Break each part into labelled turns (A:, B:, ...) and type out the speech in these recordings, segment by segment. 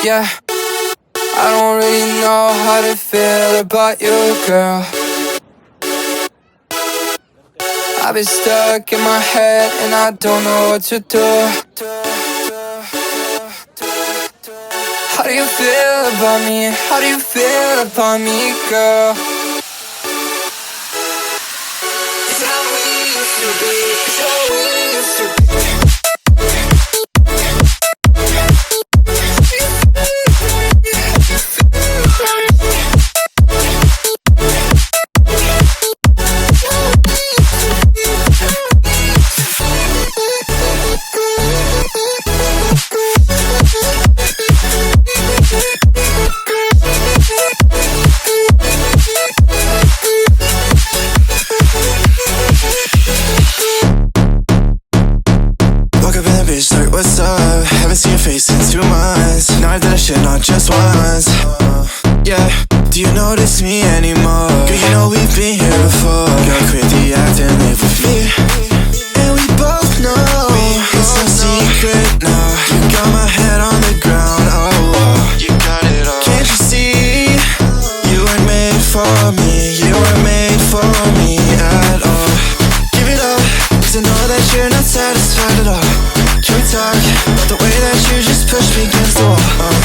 A: Yeah, I don't really know how to feel about you, girl. I've been stuck in my head and I don't know what to do. How do you feel about me? How do you feel about me, girl? It's how we used to be. It's how we used to be.
B: Like, what's up? Haven't seen your face in 2 months. Now I did a shit not just once. Yeah, do you notice me anymore? Girl, you know we've been here before. Girl, quit the act and live with me. And we both know it's no secret now. You got my head on the ground, oh, you got it all. Can't you see? You weren't made for me. You weren't made for me at all. Give it up, 'cause I know that you're not satisfied at all. Can we talk about the way that you just pushed me against the wall?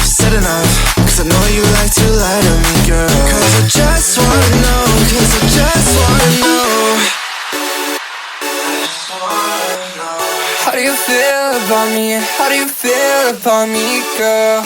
B: Said enough, 'cause I know you like to lie to me, girl. 'Cause I just wanna know, 'cause I just wanna know.
A: How do you feel about me? How do you feel about me, girl?